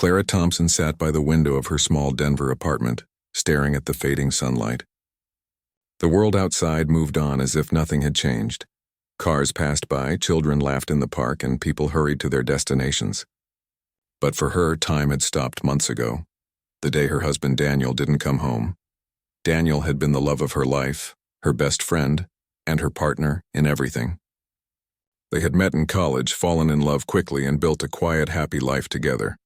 Clara Thompson sat by the window of her small Denver apartment, staring at the fading sunlight. The world outside moved on as if nothing had changed. Cars passed by, children laughed in the park, and people hurried to their destinations. But for her, time had stopped months ago, the day her husband Daniel didn't come home. Daniel had been the love of her life, her best friend, and her partner in everything. They had met in college, fallen in love quickly, and built a quiet, happy life together.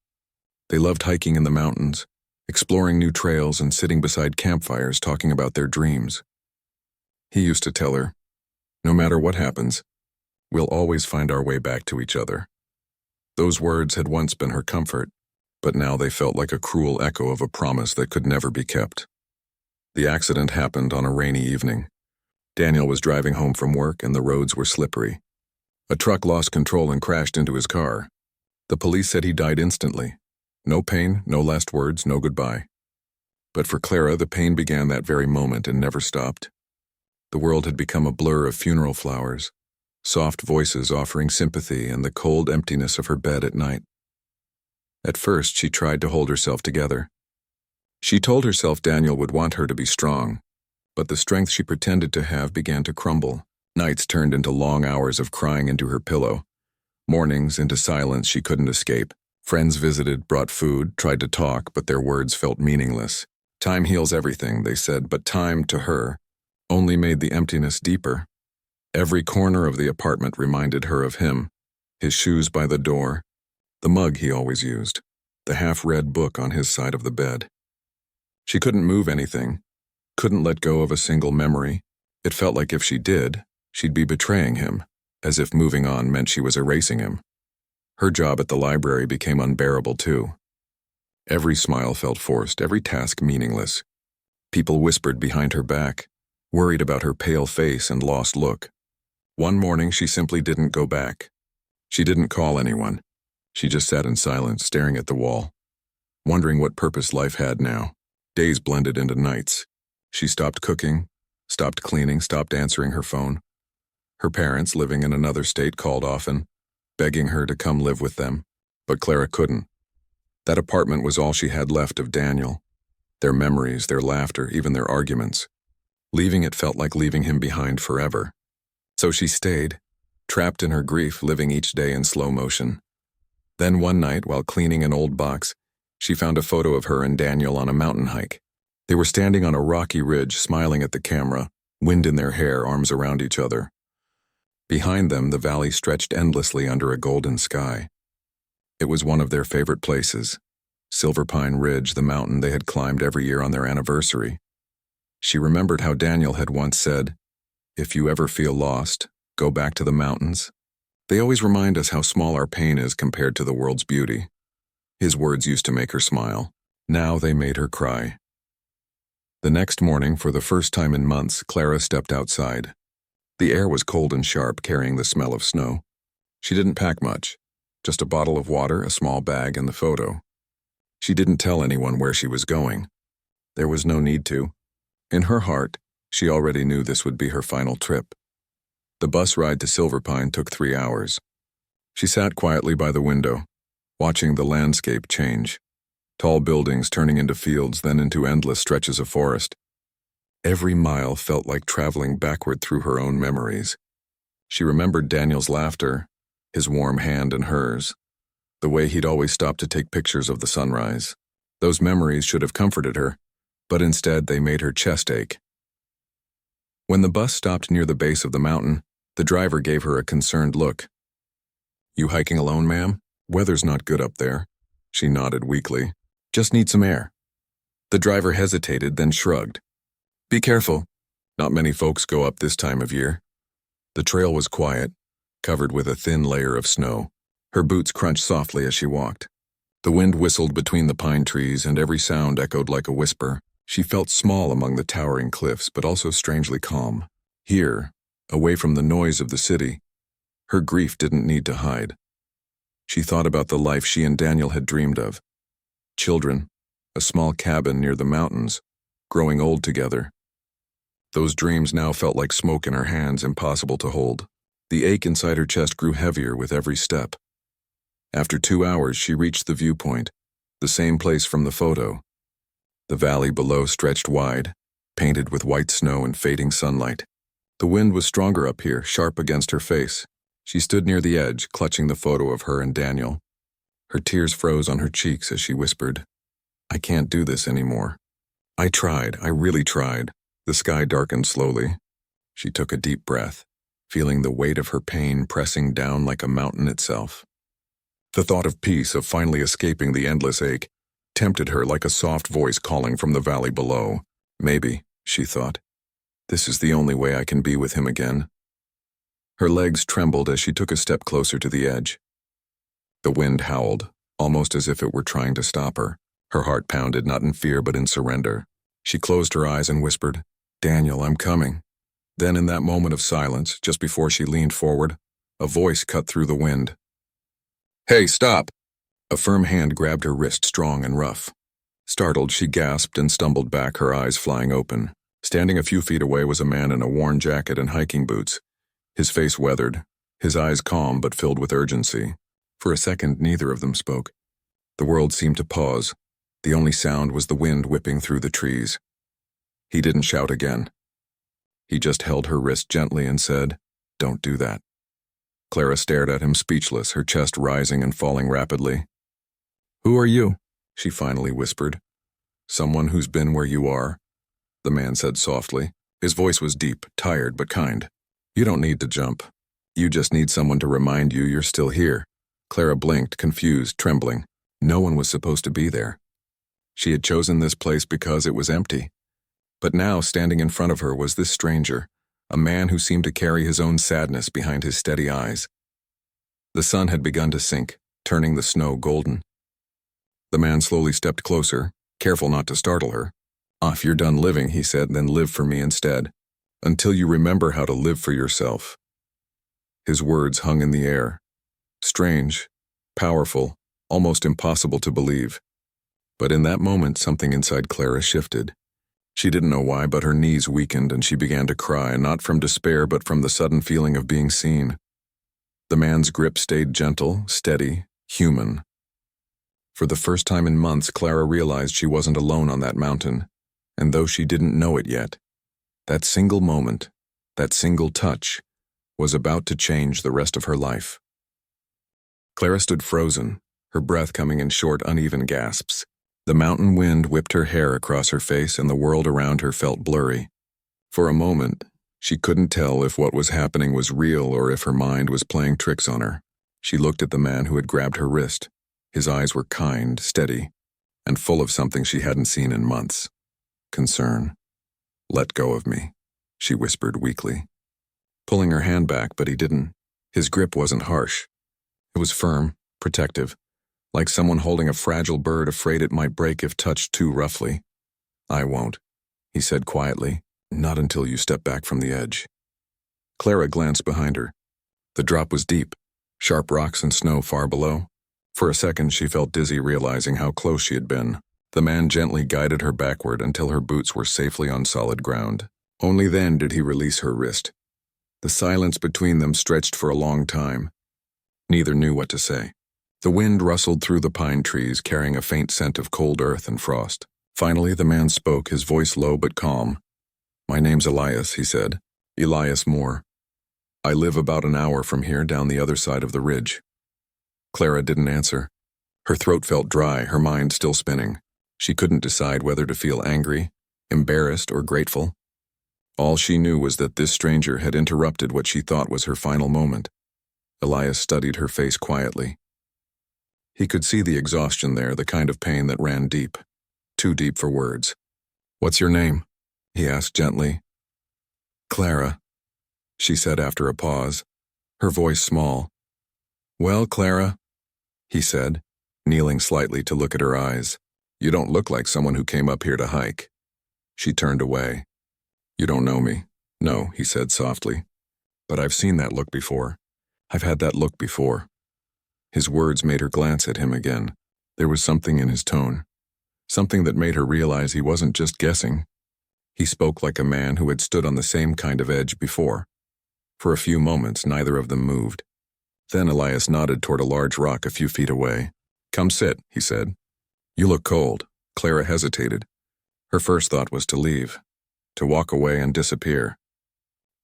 They loved hiking in the mountains, exploring new trails, and sitting beside campfires talking about their dreams. He used to tell her, "No matter what happens, we'll always find our way back to each other." Those words had once been her comfort, but now they felt like a cruel echo of a promise that could never be kept. The accident happened on a rainy evening. Daniel was driving home from work and the roads were slippery. A truck lost control and crashed into his car. The police said he died instantly. No pain, no last words, no goodbye. But for Clara, the pain began that very moment and never stopped. The world had become a blur of funeral flowers, soft voices offering sympathy, and the cold emptiness of her bed at night. At first, she tried to hold herself together. She told herself Daniel would want her to be strong, but the strength she pretended to have began to crumble. Nights turned into long hours of crying into her pillow. Mornings into silence she couldn't escape. Friends visited, brought food, tried to talk, but their words felt meaningless. Time heals everything, they said, but time, to her, only made the emptiness deeper. Every corner of the apartment reminded her of him, his shoes by the door, the mug he always used, the half-read book on his side of the bed. She couldn't move anything, couldn't let go of a single memory. It felt like if she did, she'd be betraying him, as if moving on meant she was erasing him. Her job at the library became unbearable too. Every smile felt forced, every task meaningless. People whispered behind her back, worried about her pale face and lost look. One morning she simply didn't go back. She didn't call anyone. She just sat in silence, staring at the wall, wondering what purpose life had now. Days blended into nights. She stopped cooking, stopped cleaning, stopped answering her phone. Her parents, living in another state, called often, begging her to come live with them, but Clara couldn't. That apartment was all she had left of Daniel. Their memories, their laughter, even their arguments. Leaving it felt like leaving him behind forever. So she stayed, trapped in her grief, living each day in slow motion. Then one night, while cleaning an old box, she found a photo of her and Daniel on a mountain hike. They were standing on a rocky ridge, smiling at the camera, wind in their hair, arms around each other. Behind them, the valley stretched endlessly under a golden sky. It was one of their favorite places, Silver Pine Ridge, the mountain they had climbed every year on their anniversary. She remembered how Daniel had once said, "If you ever feel lost, go back to the mountains. They always remind us how small our pain is compared to the world's beauty." His words used to make her smile. Now they made her cry. The next morning, for the first time in months, Clara stepped outside. The air was cold and sharp, carrying the smell of snow. She didn't pack much, just a bottle of water, a small bag, and the photo. She didn't tell anyone where she was going. There was no need to. In her heart, she already knew this would be her final trip. The bus ride to Silver Pine took 3 hours. She sat quietly by the window, watching the landscape change. Tall buildings turning into fields, then into endless stretches of forest. Every mile felt like traveling backward through her own memories. She remembered Daniel's laughter, his warm hand in hers, the way he'd always stop to take pictures of the sunrise. Those memories should have comforted her, but instead they made her chest ache. When the bus stopped near the base of the mountain, the driver gave her a concerned look. "You hiking alone, ma'am? Weather's not good up there." She nodded weakly. "Just need some air." The driver hesitated, then shrugged. "Be careful. Not many folks go up this time of year." The trail was quiet, covered with a thin layer of snow. Her boots crunched softly as she walked. The wind whistled between the pine trees, and every sound echoed like a whisper. She felt small among the towering cliffs, but also strangely calm. Here, away from the noise of the city, her grief didn't need to hide. She thought about the life she and Daniel had dreamed of. Children, a small cabin near the mountains, growing old together. Those dreams now felt like smoke in her hands, impossible to hold. The ache inside her chest grew heavier with every step. After 2 hours, she reached the viewpoint, The same place from the photo. The valley below stretched wide, painted with white snow and fading sunlight. The wind was stronger up here, sharp against her face. She stood near the edge, clutching the photo of her and Daniel. Her tears froze on her cheeks as she whispered, "I can't do this anymore." I really tried. The sky darkened slowly. She took a deep breath, feeling the weight of her pain pressing down like a mountain itself. The thought of peace, of finally escaping the endless ache, tempted her like a soft voice calling from the valley below. Maybe, she thought, this is the only way I can be with him again. Her legs trembled as she took a step closer to the edge. The wind howled, almost as if it were trying to stop her. Her heart pounded, not in fear but in surrender. She closed her eyes and whispered, "Daniel, I'm coming." Then in that moment of silence, just before she leaned forward, a voice cut through the wind. "Hey, stop!" A firm hand grabbed her wrist, strong and rough. Startled, she gasped and stumbled back, her eyes flying open. Standing a few feet away was a man in a worn jacket and hiking boots. His face weathered, his eyes calm but filled with urgency. For a second, neither of them spoke. The world seemed to pause. The only sound was the wind whipping through the trees. He didn't shout again. He just held her wrist gently and said, "Don't do that." Clara stared at him speechless, her chest rising and falling rapidly. "Who are you?" she finally whispered. "Someone who's been where you are," the man said softly. His voice was deep, tired but kind. "You don't need to jump. You just need someone to remind you you're still here." Clara blinked, confused, trembling. No one was supposed to be there. She had chosen this place because it was empty. But now, standing in front of her, was this stranger, a man who seemed to carry his own sadness behind his steady eyes. The sun had begun to sink, turning the snow golden. The man slowly stepped closer, careful not to startle her. "If you're done living," he said, "then live for me instead. Until you remember how to live for yourself." His words hung in the air. Strange, powerful, almost impossible to believe. But in that moment, something inside Clara shifted. She didn't know why, but her knees weakened and she began to cry, not from despair but from the sudden feeling of being seen. The man's grip stayed gentle, steady, human. For the first time in months, Clara realized she wasn't alone on that mountain, and though she didn't know it yet, that single moment, that single touch, was about to change the rest of her life. Clara stood frozen, her breath coming in short, uneven gasps. The mountain wind whipped her hair across her face and the world around her felt blurry. For a moment, she couldn't tell if what was happening was real or if her mind was playing tricks on her. She looked at the man who had grabbed her wrist. His eyes were kind, steady, and full of something she hadn't seen in months. Concern. "Let go of me," she whispered weakly. Pulling her hand back, but he didn't. His grip wasn't harsh. It was firm, protective, like someone holding a fragile bird afraid it might break if touched too roughly. "I won't," he said quietly. "Not until you step back from the edge." Clara glanced behind her. The drop was deep, sharp rocks and snow far below. For a second she felt dizzy, realizing how close she had been. The man gently guided her backward until her boots were safely on solid ground. Only then did he release her wrist. The silence between them stretched for a long time. Neither knew what to say. The wind rustled through the pine trees, carrying a faint scent of cold earth and frost. Finally, the man spoke, his voice low but calm. "My name's Elias," he said. "Elias Moore. I live about an hour from here, down the other side of the ridge." Clara didn't answer. Her throat felt dry, her mind still spinning. She couldn't decide whether to feel angry, embarrassed, or grateful. All she knew was that this stranger had interrupted what she thought was her final moment. Elias studied her face quietly. He could see the exhaustion there, the kind of pain that ran deep, too deep for words. "What's your name?" he asked gently. "Clara," she said after a pause, her voice small. "Well, Clara," he said, kneeling slightly to look at her eyes. "You don't look like someone who came up here to hike." She turned away. "You don't know me." "No," he said softly. "But I've seen that look before. I've had that look before." His words made her glance at him again. There was something in his tone, something that made her realize he wasn't just guessing. He spoke like a man who had stood on the same kind of edge before. For a few moments, neither of them moved. Then Elias nodded toward a large rock a few feet away. "Come sit," he said. You look cold. Clara hesitated. Her first thought was to leave, to walk away and disappear.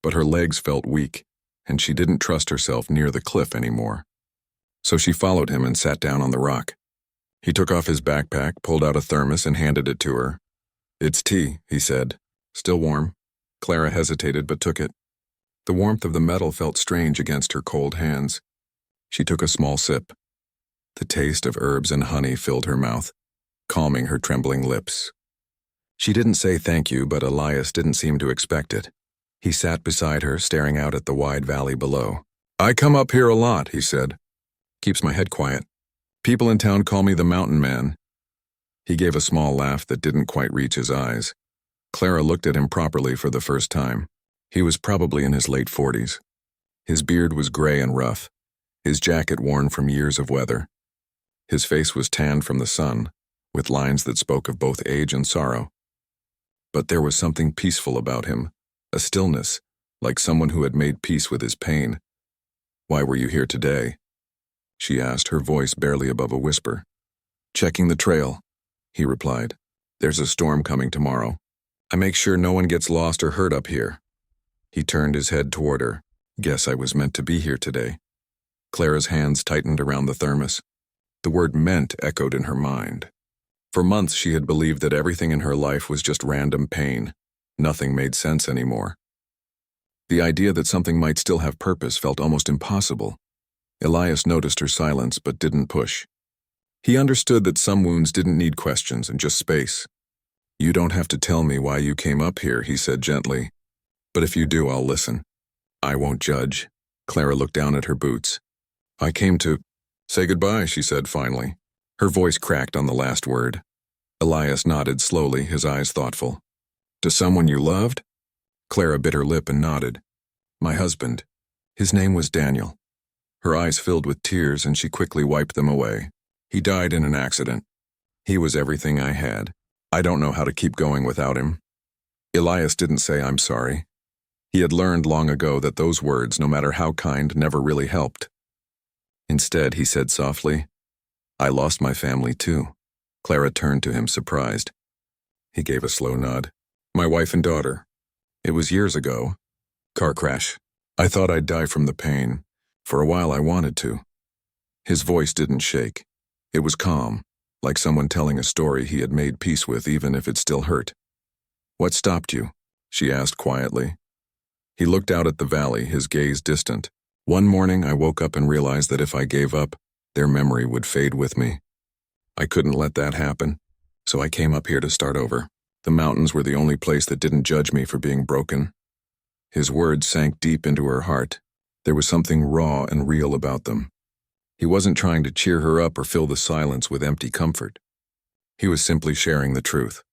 But her legs felt weak, and she didn't trust herself near the cliff anymore. So she followed him and sat down on the rock. He took off his backpack, pulled out a thermos, and handed it to her. "It's tea," he said. "Still warm." Clara hesitated but took it. The warmth of the metal felt strange against her cold hands. She took a small sip. The taste of herbs and honey filled her mouth, calming her trembling lips. She didn't say thank you, but Elias didn't seem to expect it. He sat beside her, staring out at the wide valley below. "I come up here a lot," he said. "Keeps my head quiet. People in town call me the mountain man." He gave a small laugh that didn't quite reach his eyes. Clara looked at him properly for the first time. He was probably in his late 40s. His beard was gray and rough, his jacket worn from years of weather. His face was tanned from the sun, with lines that spoke of both age and sorrow. But there was something peaceful about him, a stillness, like someone who had made peace with his pain. "Why were you here today?" she asked, her voice barely above a whisper. "Checking the trail," he replied. "There's a storm coming tomorrow. I make sure no one gets lost or hurt up here." He turned his head toward her. "Guess I was meant to be here today." Clara's hands tightened around the thermos. The word "meant" echoed in her mind. For months she had believed that everything in her life was just random pain. Nothing made sense anymore. The idea that something might still have purpose felt almost impossible. Elias noticed her silence but didn't push. He understood that some wounds didn't need questions and just space. "You don't have to tell me why you came up here," he said gently. "But if you do, I'll listen. I won't judge." Clara looked down at her boots. "I came to say goodbye," she said finally. Her voice cracked on the last word. Elias nodded slowly, his eyes thoughtful. "To someone you loved?" Clara bit her lip and nodded. "My husband. His name was Daniel." Her eyes filled with tears and she quickly wiped them away. "He died in an accident. He was everything I had. I don't know how to keep going without him." Elias didn't say "I'm sorry." He had learned long ago that those words, no matter how kind, never really helped. Instead, he said softly, "I lost my family too." Clara turned to him, surprised. He gave a slow nod. "My wife and daughter. It was years ago. Car crash. I thought I'd die from the pain. For a while I wanted to." His voice didn't shake. It was calm, like someone telling a story he had made peace with even if it still hurt. "What stopped you?" she asked quietly. He looked out at the valley, his gaze distant. "One morning I woke up and realized that if I gave up, their memory would fade with me. I couldn't let that happen, so I came up here to start over. The mountains were the only place that didn't judge me for being broken." His words sank deep into her heart. There was something raw and real about them. He wasn't trying to cheer her up or fill the silence with empty comfort. He was simply sharing the truth,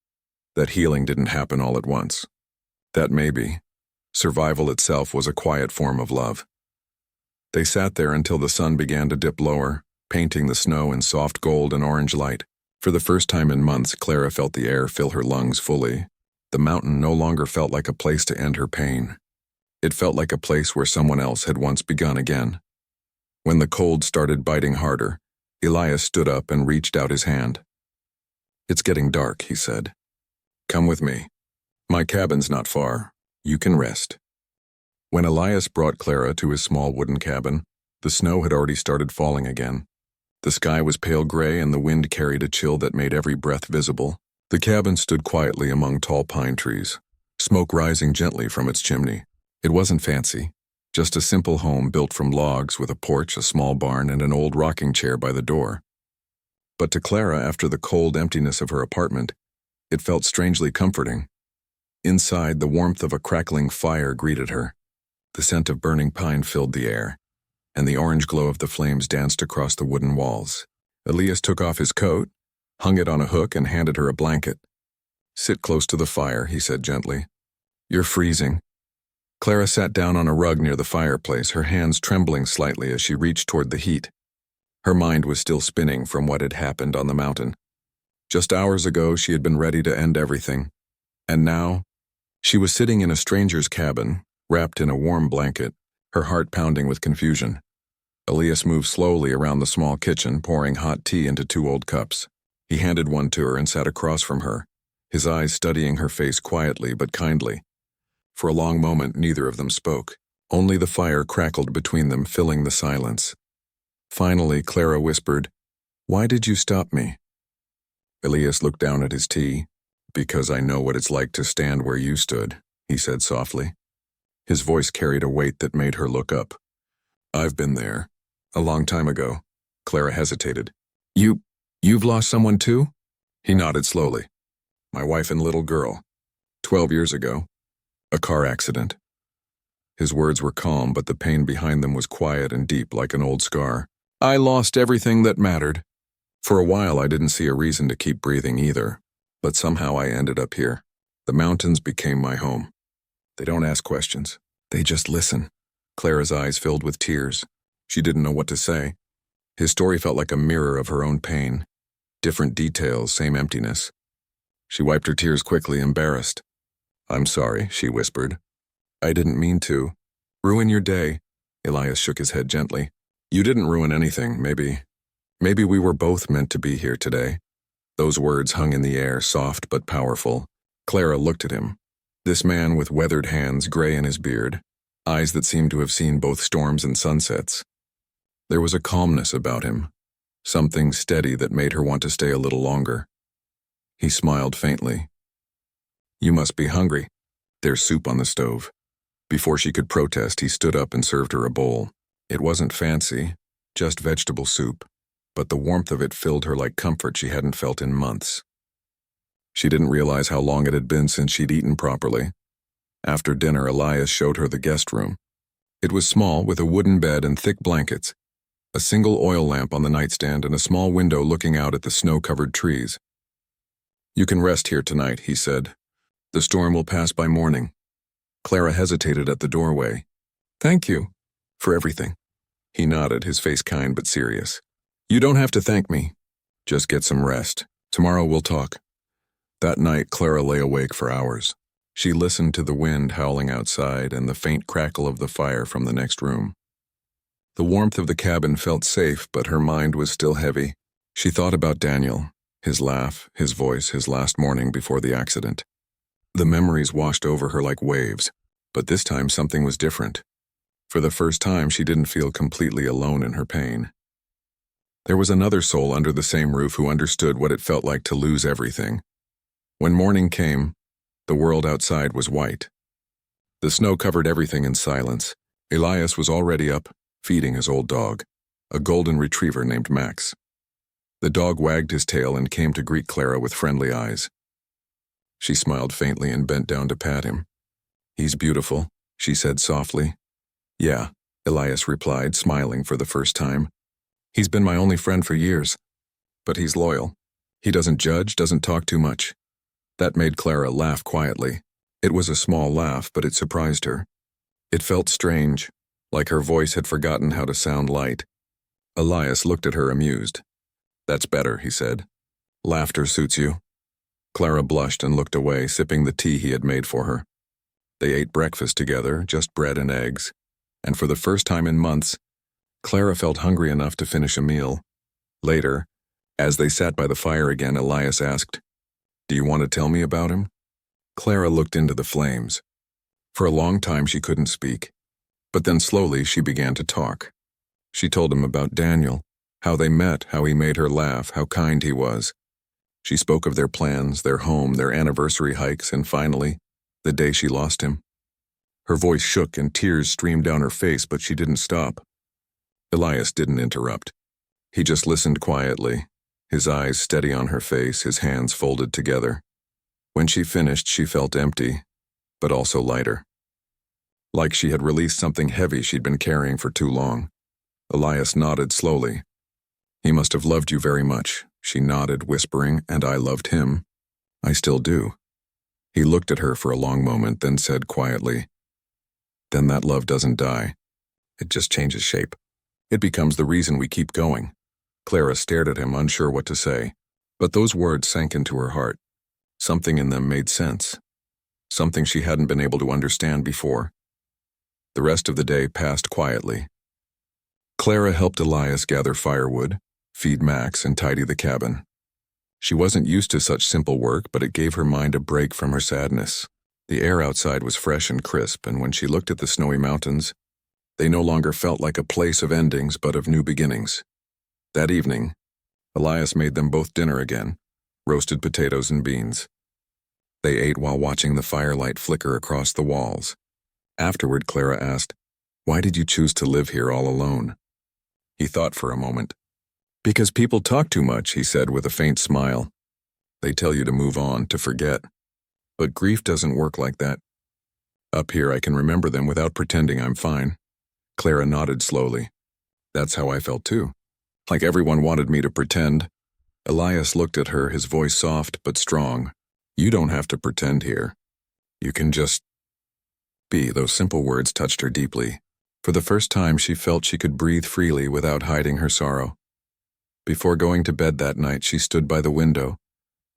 that healing didn't happen all at once. That maybe survival itself was a quiet form of love. They sat there until the sun began to dip lower, painting the snow in soft gold and orange light. For the first time in months, Clara felt the air fill her lungs fully. The mountain no longer felt like a place to end her pain. It felt like a place where someone else had once begun again. When the cold started biting harder, Elias stood up and reached out his hand. "It's getting dark," he said. "Come with me. My cabin's not far. You can rest." When Elias brought Clara to his small wooden cabin, the snow had already started falling again. The sky was pale gray and the wind carried a chill that made every breath visible. The cabin stood quietly among tall pine trees, smoke rising gently from its chimney. It wasn't fancy, just a simple home built from logs with a porch, a small barn, and an old rocking chair by the door. But to Clara, after the cold emptiness of her apartment, it felt strangely comforting. Inside, the warmth of a crackling fire greeted her. The scent of burning pine filled the air, and the orange glow of the flames danced across the wooden walls. Elias took off his coat, hung it on a hook, and handed her a blanket. "Sit close to the fire," he said gently. "You're freezing." Clara sat down on a rug near the fireplace, her hands trembling slightly as she reached toward the heat. Her mind was still spinning from what had happened on the mountain. Just hours ago, she had been ready to end everything. And now, she was sitting in a stranger's cabin, wrapped in a warm blanket, her heart pounding with confusion. Elias moved slowly around the small kitchen, pouring hot tea into 2 old cups. He handed one to her and sat across from her, his eyes studying her face quietly but kindly. For a long moment, neither of them spoke. Only the fire crackled between them, filling the silence. Finally, Clara whispered, "Why did you stop me?" Elias looked down at his tea. "Because I know what it's like to stand where you stood," he said softly. His voice carried a weight that made her look up. "I've been there. A long time ago." Clara hesitated. You've lost someone too?" He nodded slowly. "My wife and little girl. 12 years ago. A car accident." His words were calm, but the pain behind them was quiet and deep like an old scar. "I lost everything that mattered. For a while I didn't see a reason to keep breathing either, but somehow I ended up here. The mountains became my home. They don't ask questions. They just listen." Clara's eyes filled with tears. She didn't know what to say. His story felt like a mirror of her own pain. Different details, same emptiness. She wiped her tears quickly, embarrassed. "I'm sorry," she whispered. "I didn't mean to. Ruin your day." Elias shook his head gently. "You didn't ruin anything. Maybe we were both meant to be here today." Those words hung in the air, soft but powerful. Clara looked at him. This man with weathered hands, gray in his beard, eyes that seemed to have seen both storms and sunsets. There was a calmness about him, something steady that made her want to stay a little longer. He smiled faintly. "You must be hungry. There's soup on the stove." Before she could protest, he stood up and served her a bowl. It wasn't fancy, just vegetable soup, but the warmth of it filled her like comfort she hadn't felt in months. She didn't realize how long it had been since she'd eaten properly. After dinner, Elias showed her the guest room. It was small, with a wooden bed and thick blankets, a single oil lamp on the nightstand, and a small window looking out at the snow-covered trees. "You can rest here tonight," he said. "The storm will pass by morning." Clara hesitated at the doorway. "Thank you for everything." He nodded, his face kind but serious. "You don't have to thank me. Just get some rest. Tomorrow we'll talk." That night, Clara lay awake for hours. She listened to the wind howling outside and the faint crackle of the fire from the next room. The warmth of the cabin felt safe, but her mind was still heavy. She thought about Daniel, his laugh, his voice, his last morning before the accident. The memories washed over her like waves, but this time something was different. For the first time, she didn't feel completely alone in her pain. There was another soul under the same roof who understood what it felt like to lose everything. When morning came, the world outside was white. The snow covered everything in silence. Elias was already up, feeding his old dog, a golden retriever named Max. The dog wagged his tail and came to greet Clara with friendly eyes. She smiled faintly and bent down to pat him. "He's beautiful," she said softly. "Yeah," Elias replied, smiling for the first time. "He's been my only friend for years. But he's loyal. He doesn't judge, doesn't talk too much." That made Clara laugh quietly. It was a small laugh, but it surprised her. It felt strange, like her voice had forgotten how to sound light. Elias looked at her amused. "That's better," he said. "Laughter suits you." Clara blushed and looked away, sipping the tea he had made for her. They ate breakfast together, just bread and eggs, and for the first time in months, Clara felt hungry enough to finish a meal. Later, as they sat by the fire again, Elias asked, "Do you want to tell me about him?" Clara looked into the flames. For a long time she couldn't speak, but then slowly she began to talk. She told him about Daniel, how they met, how he made her laugh, how kind he was. She spoke of their plans, their home, their anniversary hikes, and finally, the day she lost him. Her voice shook and tears streamed down her face, but she didn't stop. Elias didn't interrupt. He just listened quietly, his eyes steady on her face, his hands folded together. When she finished, she felt empty, but also lighter. Like she had released something heavy she'd been carrying for too long. Elias nodded slowly. "He must have loved you very much," she nodded, whispering, "and I loved him. I still do." He looked at her for a long moment, then said quietly, "Then that love doesn't die. It just changes shape. It becomes the reason we keep going." Clara stared at him, unsure what to say, but those words sank into her heart. Something in them made sense. Something she hadn't been able to understand before. The rest of the day passed quietly. Clara helped Elias gather firewood, feed Max, and tidy the cabin. She wasn't used to such simple work, but it gave her mind a break from her sadness. The air outside was fresh and crisp, and when she looked at the snowy mountains, they no longer felt like a place of endings but of new beginnings. That evening, Elias made them both dinner again, roasted potatoes and beans. They ate while watching the firelight flicker across the walls. Afterward, Clara asked, "Why did you choose to live here all alone?" He thought for a moment. "Because people talk too much," he said with a faint smile. "They tell you to move on, to forget. But grief doesn't work like that. Up here I can remember them without pretending I'm fine." Clara nodded slowly. "That's how I felt too. Like everyone wanted me to pretend." Elias looked at her, his voice soft but strong. "You don't have to pretend here. You can just be." Those simple words touched her deeply. For the first time, she felt she could breathe freely without hiding her sorrow. Before going to bed that night, she stood by the window,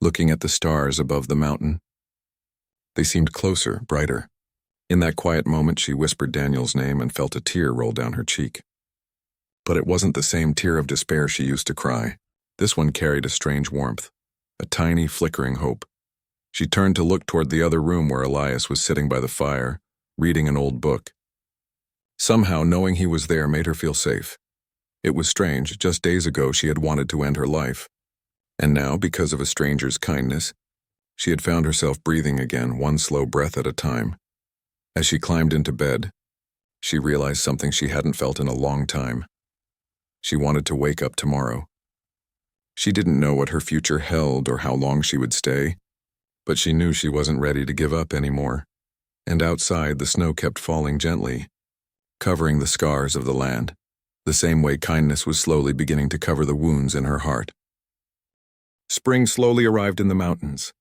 looking at the stars above the mountain. They seemed closer, brighter. In that quiet moment, she whispered Daniel's name and felt a tear roll down her cheek. But it wasn't the same tear of despair she used to cry. This one carried a strange warmth, a tiny, flickering hope. She turned to look toward the other room where Elias was sitting by the fire, reading an old book. Somehow, knowing he was there made her feel safe. It was strange. Just days ago, she had wanted to end her life. And now, because of a stranger's kindness, she had found herself breathing again, one slow breath at a time. As she climbed into bed, she realized something she hadn't felt in a long time. She wanted to wake up tomorrow. She didn't know what her future held or how long she would stay, but she knew she wasn't ready to give up anymore. And outside, the snow kept falling gently, covering the scars of the land, the same way kindness was slowly beginning to cover the wounds in her heart. Spring slowly arrived in the mountains.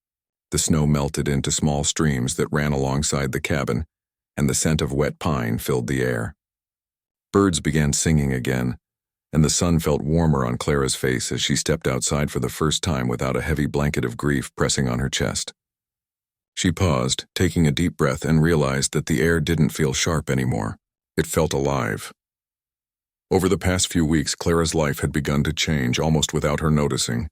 The snow melted into small streams that ran alongside the cabin, and the scent of wet pine filled the air. Birds began singing again, and the sun felt warmer on Clara's face as she stepped outside for the first time without a heavy blanket of grief pressing on her chest. She paused, taking a deep breath, and realized that the air didn't feel sharp anymore. It felt alive. Over the past few weeks, Clara's life had begun to change almost without her noticing.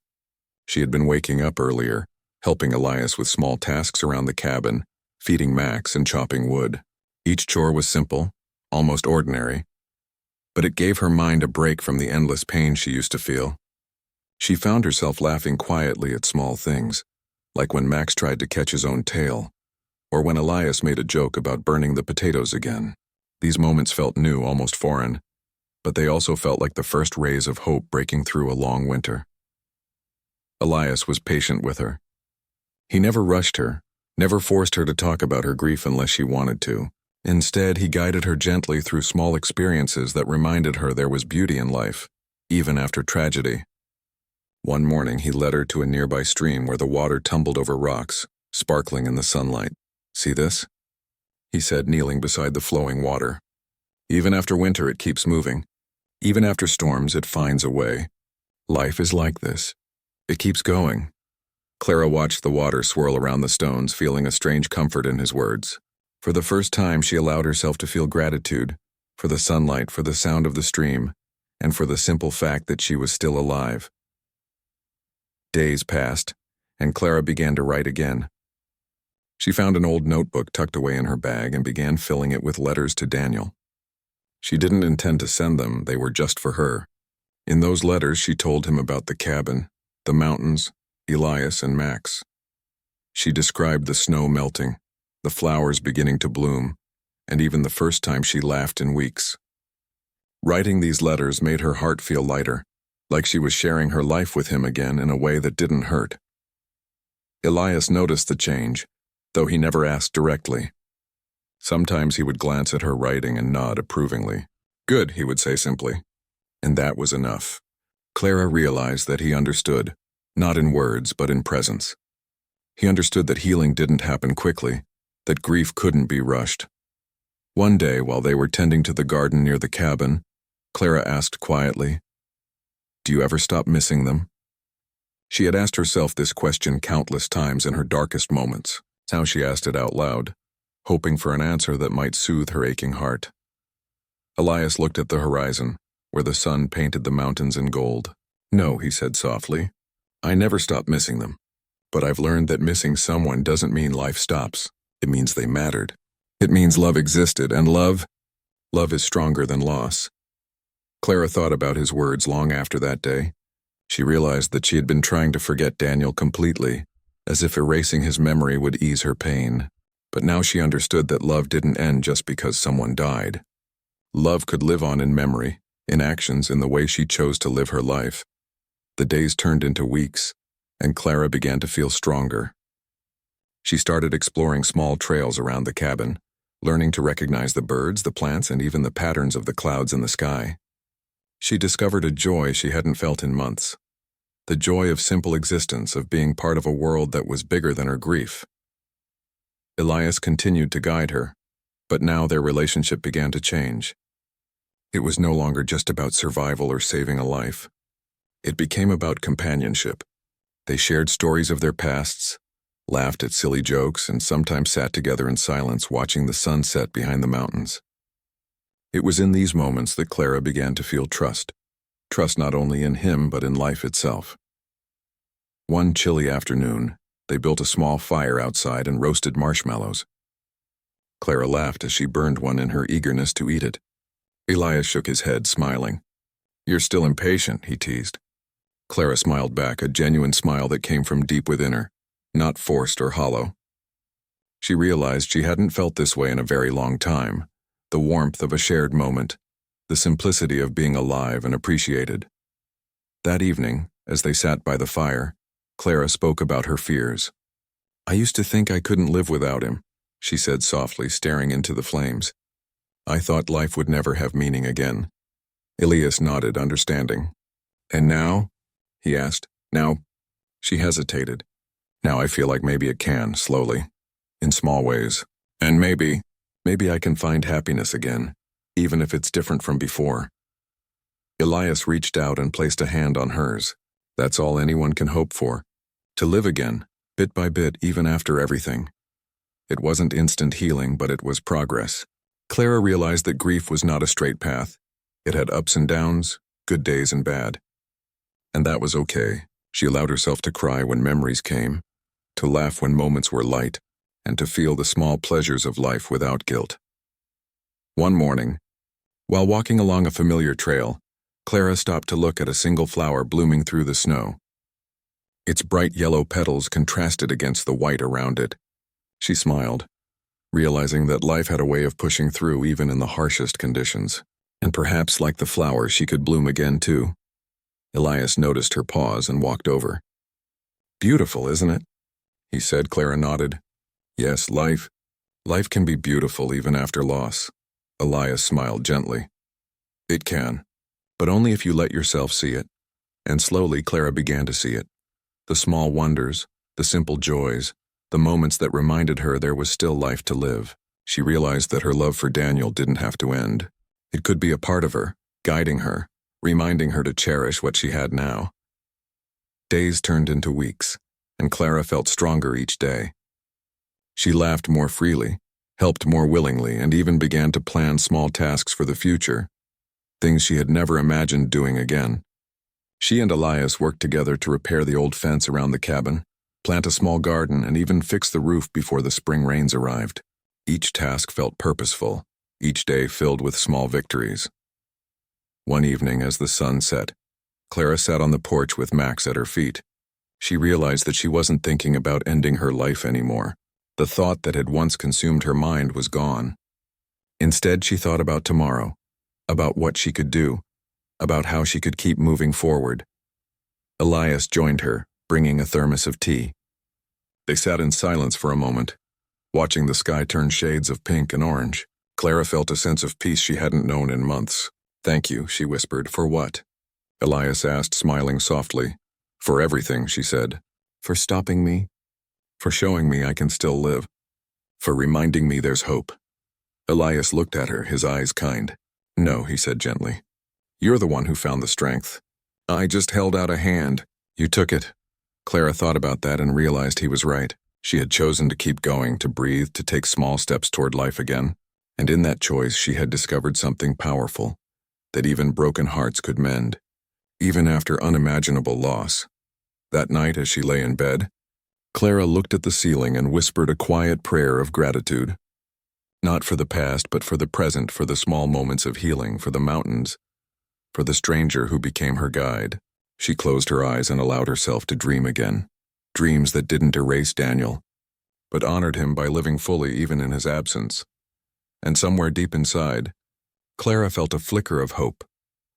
She had been waking up earlier, helping Elias with small tasks around the cabin, feeding Max and chopping wood. Each chore was simple, almost ordinary, but it gave her mind a break from the endless pain she used to feel. She found herself laughing quietly at small things, like when Max tried to catch his own tail, or when Elias made a joke about burning the potatoes again. These moments felt new, almost foreign, but they also felt like the first rays of hope breaking through a long winter. Elias was patient with her. He never rushed her, never forced her to talk about her grief unless she wanted to. Instead, he guided her gently through small experiences that reminded her there was beauty in life, even after tragedy. One morning, he led her to a nearby stream where the water tumbled over rocks, sparkling in the sunlight. "See this?" he said, kneeling beside the flowing water. "Even after winter, it keeps moving. Even after storms, it finds a way. Life is like this. It keeps going." Clara watched the water swirl around the stones, feeling a strange comfort in his words. For the first time, she allowed herself to feel gratitude for the sunlight, for the sound of the stream, and for the simple fact that she was still alive. Days passed, and Clara began to write again. She found an old notebook tucked away in her bag and began filling it with letters to Daniel. She didn't intend to send them, they were just for her. In those letters, she told him about the cabin, the mountains, Elias and Max. She described the snow melting, the flowers beginning to bloom, and even the first time she laughed in weeks. Writing these letters made her heart feel lighter, like she was sharing her life with him again in a way that didn't hurt. Elias noticed the change, though he never asked directly. Sometimes he would glance at her writing and nod approvingly. "Good," he would say simply. And that was enough. Clara realized that he understood, not in words but in presence. He understood that healing didn't happen quickly, that grief couldn't be rushed. One day, while they were tending to the garden near the cabin, Clara asked quietly, "Do you ever stop missing them?" She had asked herself this question countless times in her darkest moments. Now she asked it out loud, hoping for an answer that might soothe her aching heart. Elias looked at the horizon, where the sun painted the mountains in gold. "No," he said softly. I never stop missing them. But I've learned that missing someone doesn't mean life stops. It means they mattered. It means love existed, and love is stronger than loss. Clara thought about his words long after that day. She realized that she had been trying to forget Daniel completely, as if erasing his memory would ease her pain. But now she understood that love didn't end just because someone died. Love could live on in memory, in actions, in the way she chose to live her life. The days turned into weeks, and Clara began to feel stronger. She started exploring small trails around the cabin, learning to recognize the birds, the plants, and even the patterns of the clouds in the sky. She discovered a joy she hadn't felt in months. The joy of simple existence, of being part of a world that was bigger than her grief. Elias continued to guide her, but now their relationship began to change. It was no longer just about survival or saving a life. It became about companionship. They shared stories of their pasts, laughed at silly jokes, and sometimes sat together in silence watching the sun set behind the mountains. It was in these moments that Clara began to feel trust. Trust not only in him, but in life itself. One chilly afternoon, they built a small fire outside and roasted marshmallows. Clara laughed as she burned one in her eagerness to eat it. Elias shook his head, smiling. "You're still impatient," he teased. Clara smiled back, a genuine smile that came from deep within her, not forced or hollow. She realized she hadn't felt this way in a very long time, the warmth of a shared moment, the simplicity of being alive and appreciated. That evening, as they sat by the fire, Clara spoke about her fears. "I used to think I couldn't live without him," she said softly, staring into the flames. "I thought life would never have meaning again." Elias nodded, understanding. "And now?" he asked. "Now?" She hesitated. "Now I feel like maybe it can, slowly, in small ways. And maybe I can find happiness again, even if it's different from before." Elias reached out and placed a hand on hers. That's all anyone can hope for. To live again, bit by bit, even after everything. It wasn't instant healing, but it was progress. Clara realized that grief was not a straight path. It had ups and downs, good days and bad. And that was okay. She allowed herself to cry when memories came, to laugh when moments were light, and to feel the small pleasures of life without guilt. One morning, while walking along a familiar trail, Clara stopped to look at a single flower blooming through the snow. Its bright yellow petals contrasted against the white around it. She smiled, realizing that life had a way of pushing through even in the harshest conditions. And perhaps, like the flower, she could bloom again too. Elias noticed her pause and walked over. "Beautiful, isn't it?" he said. Clara nodded. "Yes, life can be beautiful even after loss." Elias smiled gently. "It can, but only if you let yourself see it." And slowly Clara began to see it. The small wonders, the simple joys, the moments that reminded her there was still life to live. She realized that her love for Daniel didn't have to end. It could be a part of her, guiding her, reminding her to cherish what she had now. Days turned into weeks, and Clara felt stronger each day. She laughed more freely, helped more willingly, and even began to plan small tasks for the future, things she had never imagined doing again. She and Elias worked together to repair the old fence around the cabin, plant a small garden, and even fix the roof before the spring rains arrived. Each task felt purposeful, each day filled with small victories. One evening, as the sun set, Clara sat on the porch with Max at her feet. She realized that she wasn't thinking about ending her life anymore. The thought that had once consumed her mind was gone. Instead, she thought about tomorrow, about what she could do, about how she could keep moving forward. Elias joined her, bringing a thermos of tea. They sat in silence for a moment, watching the sky turn shades of pink and orange. Clara felt a sense of peace she hadn't known in months. "Thank you," she whispered. "For what?" Elias asked, smiling softly. "For everything," she said. "For stopping me. For showing me I can still live. For reminding me there's hope." Elias looked at her, his eyes kind. "No," he said gently. "You're the one who found the strength. I just held out a hand. You took it." Clara thought about that and realized he was right. She had chosen to keep going, to breathe, to take small steps toward life again. And in that choice, she had discovered something powerful, that even broken hearts could mend, even after unimaginable loss. That night, as she lay in bed, Clara looked at the ceiling and whispered a quiet prayer of gratitude. Not for the past, but for the present, for the small moments of healing, for the mountains, for the stranger who became her guide. She closed her eyes and allowed herself to dream again. Dreams that didn't erase Daniel, but honored him by living fully even in his absence. And somewhere deep inside, Clara felt a flicker of hope,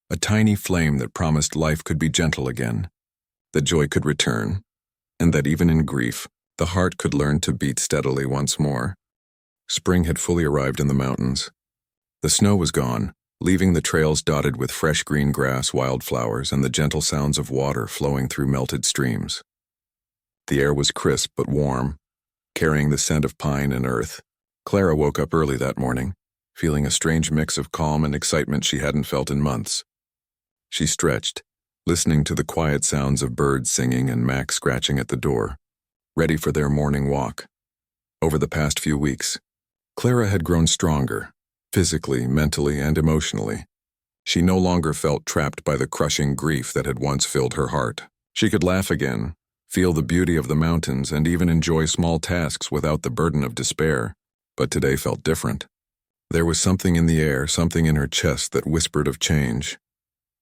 a tiny flame that promised life could be gentle again, that joy could return, and that even in grief, the heart could learn to beat steadily once more. Spring had fully arrived in the mountains. The snow was gone, leaving the trails dotted with fresh green grass, wildflowers, and the gentle sounds of water flowing through melted streams. The air was crisp but warm, carrying the scent of pine and earth. Clara woke up early that morning, feeling a strange mix of calm and excitement she hadn't felt in months. She stretched, listening to the quiet sounds of birds singing and Max scratching at the door, ready for their morning walk. Over the past few weeks, Clara had grown stronger, physically, mentally, and emotionally. She no longer felt trapped by the crushing grief that had once filled her heart. She could laugh again, feel the beauty of the mountains, and even enjoy small tasks without the burden of despair. But today felt different. There was something in the air, something in her chest that whispered of change.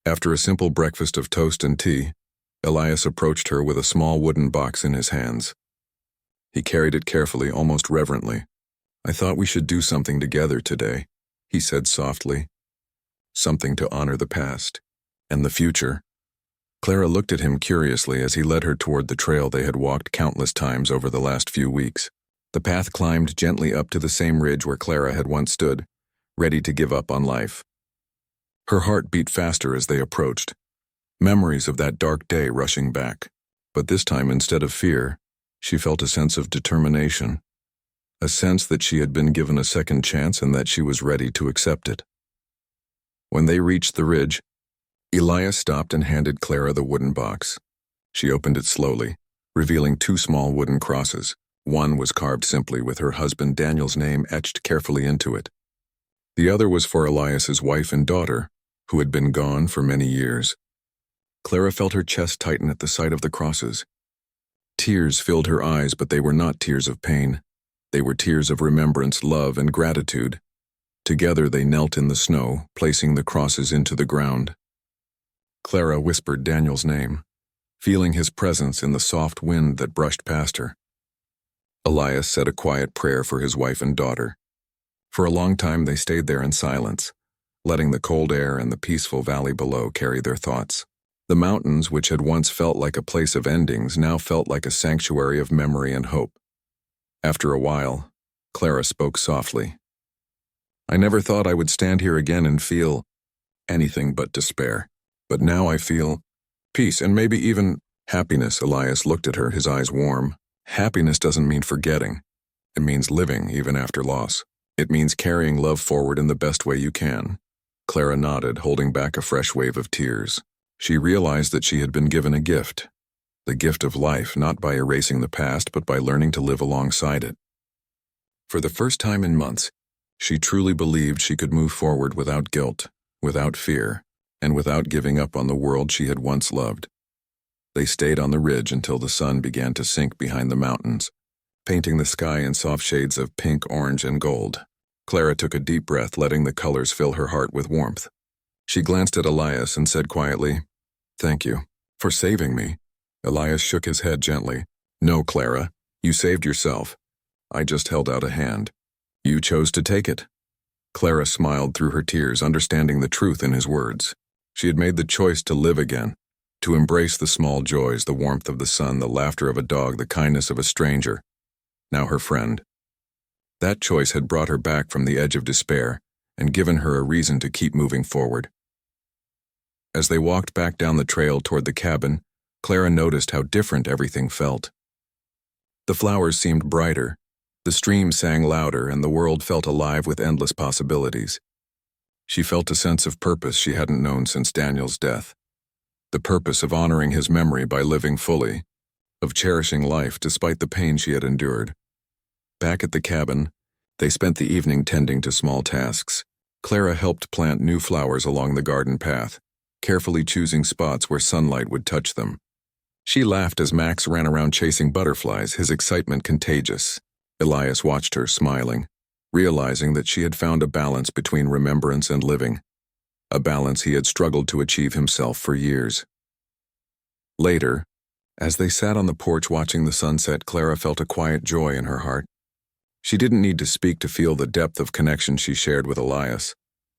After a simple breakfast of toast and tea, Elias approached her with a small wooden box in his hands. He carried it carefully, almost reverently. "I thought we should do something together today," he said softly. "Something to honor the past and the future." Clara looked at him curiously as he led her toward the trail they had walked countless times over the last few weeks. The path climbed gently up to the same ridge where Clara had once stood, ready to give up on life. Her heart beat faster as they approached, memories of that dark day rushing back. But this time, instead of fear, she felt a sense of determination, a sense that she had been given a second chance and that she was ready to accept it. When they reached the ridge, Elias stopped and handed Clara the wooden box. She opened it slowly, revealing 2 small wooden crosses. One was carved simply with her husband Daniel's name etched carefully into it. The other was for Elias's wife and daughter, who had been gone for many years. Clara felt her chest tighten at the sight of the crosses. Tears filled her eyes, but they were not tears of pain. They were tears of remembrance, love, and gratitude. Together they knelt in the snow, placing the crosses into the ground. Clara whispered Daniel's name, feeling his presence in the soft wind that brushed past her. Elias said a quiet prayer for his wife and daughter. For a long time they stayed there in silence, letting the cold air and the peaceful valley below carry their thoughts. The mountains, which had once felt like a place of endings, now felt like a sanctuary of memory and hope. After a while, Clara spoke softly. "I never thought I would stand here again and feel anything but despair. But now I feel peace and maybe even happiness." Elias looked at her, his eyes warm. "Happiness doesn't mean forgetting. It means living even after loss. It means carrying love forward in the best way you can." Clara nodded, holding back a fresh wave of tears. She realized that she had been given a gift, the gift of life, not by erasing the past, but by learning to live alongside it. For the first time in months, she truly believed she could move forward without guilt, without fear, and without giving up on the world she had once loved. They stayed on the ridge until the sun began to sink behind the mountains, painting the sky in soft shades of pink, orange, and gold. Clara took a deep breath, letting the colors fill her heart with warmth. She glanced at Elias and said quietly, "Thank you for saving me." Elias shook his head gently. "No, Clara, you saved yourself. I just held out a hand. You chose to take it." Clara smiled through her tears, understanding the truth in his words. She had made the choice to live again, to embrace the small joys, the warmth of the sun, the laughter of a dog, the kindness of a stranger, now her friend. That choice had brought her back from the edge of despair and given her a reason to keep moving forward. As they walked back down the trail toward the cabin, Clara noticed how different everything felt. The flowers seemed brighter, the stream sang louder, and the world felt alive with endless possibilities. She felt a sense of purpose she hadn't known since Daniel's death. The purpose of honoring his memory by living fully, of cherishing life despite the pain she had endured. Back at the cabin, they spent the evening tending to small tasks. Clara helped plant new flowers along the garden path, carefully choosing spots where sunlight would touch them. She laughed as Max ran around chasing butterflies, his excitement contagious. Elias watched her, smiling, realizing that she had found a balance between remembrance and living, a balance he had struggled to achieve himself for years. Later, as they sat on the porch watching the sunset, Clara felt a quiet joy in her heart. She didn't need to speak to feel the depth of connection she shared with Elias,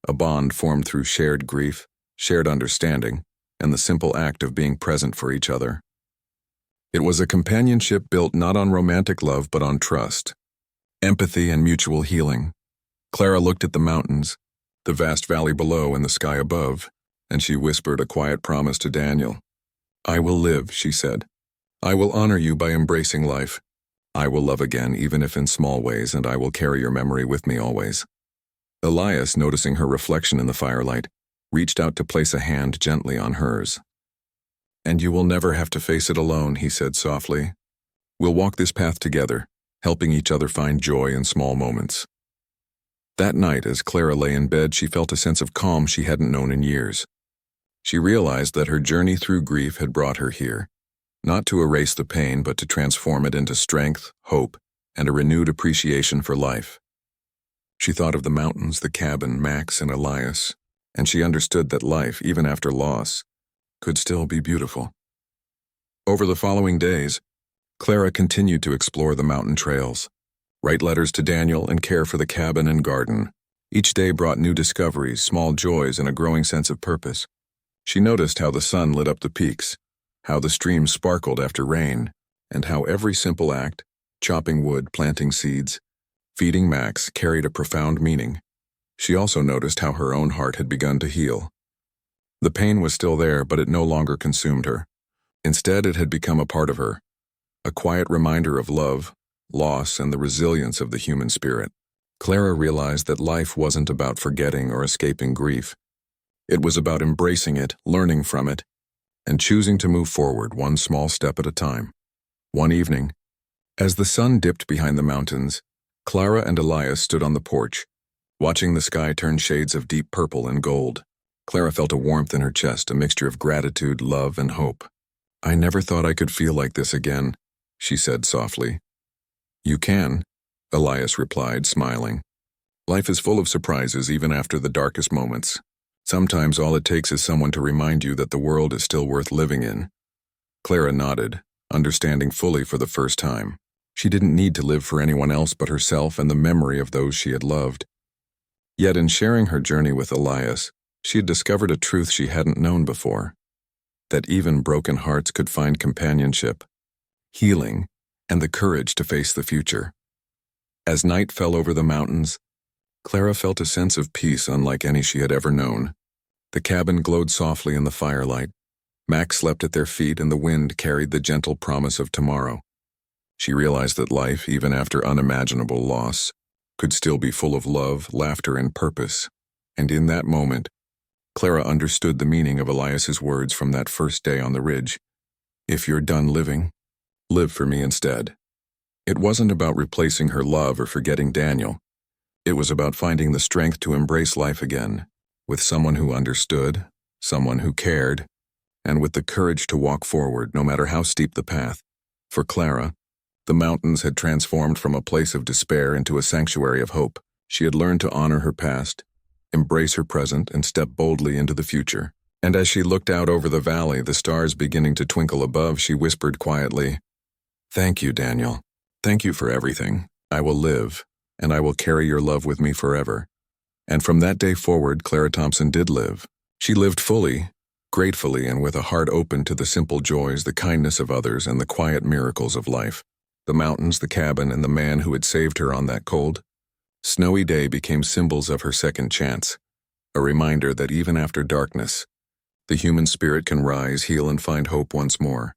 a bond formed through shared grief, shared understanding, and the simple act of being present for each other. It was a companionship built not on romantic love but on trust, empathy, and mutual healing. Clara looked at the mountains, the vast valley below and the sky above, and she whispered a quiet promise to Daniel. "I will live," she said. "I will honor you by embracing life. I will love again, even if in small ways, and I will carry your memory with me always." Elias, noticing her reflection in the firelight, reached out to place a hand gently on hers. "And you will never have to face it alone," he said softly. "We'll walk this path together, helping each other find joy in small moments." That night, as Clara lay in bed, she felt a sense of calm she hadn't known in years. She realized that her journey through grief had brought her here, not to erase the pain but to transform it into strength, hope, and a renewed appreciation for life. She thought of the mountains, the cabin, Max, and Elias, and she understood that life, even after loss, could still be beautiful. Over the following days, Clara continued to explore the mountain trails, write letters to Daniel, and care for the cabin and garden. Each day brought new discoveries, small joys, and a growing sense of purpose. She noticed how the sun lit up the peaks, how the streams sparkled after rain, and how every simple act, chopping wood, planting seeds, feeding Max, carried a profound meaning. She also noticed how her own heart had begun to heal. The pain was still there, but it no longer consumed her. Instead, it had become a part of her, a quiet reminder of love, loss, and the resilience of the human spirit. Clara realized that life wasn't about forgetting or escaping grief. It was about embracing it, learning from it, and choosing to move forward one small step at a time. One evening, as the sun dipped behind the mountains, Clara and Elias stood on the porch, watching the sky turn shades of deep purple and gold. Clara felt a warmth in her chest, a mixture of gratitude, love, and hope. "I never thought I could feel like this again," she said softly. "You can," Elias replied, smiling. "Life is full of surprises even after the darkest moments. Sometimes all it takes is someone to remind you that the world is still worth living in." Clara nodded, understanding fully for the first time. She didn't need to live for anyone else but herself and the memory of those she had loved. Yet in sharing her journey with Elias, she had discovered a truth she hadn't known before, that even broken hearts could find companionship, healing, and the courage to face the future. As night fell over the mountains, Clara felt a sense of peace unlike any she had ever known. The cabin glowed softly in the firelight. Max slept at their feet, and the wind carried the gentle promise of tomorrow. She realized that life, even after unimaginable loss, could still be full of love, laughter, and purpose. And in that moment, Clara understood the meaning of Elias's words from that first day on the ridge. "If you're done living, live for me instead." It wasn't about replacing her love or forgetting Daniel. It was about finding the strength to embrace life again, with someone who understood, someone who cared, and with the courage to walk forward no matter how steep the path. For Clara, the mountains had transformed from a place of despair into a sanctuary of hope. She had learned to honor her past, embrace her present, and step boldly into the future. And as she looked out over the valley, the stars beginning to twinkle above, she whispered quietly, "Thank you, Daniel. Thank you for everything. I will live, and I will carry your love with me forever." And from that day forward, Clara Thompson did live. She lived fully, gratefully, and with a heart open to the simple joys, the kindness of others, and the quiet miracles of life. The mountains, the cabin, and the man who had saved her on that cold, snowy day became symbols of her second chance, a reminder that even after darkness, the human spirit can rise, heal, and find hope once more.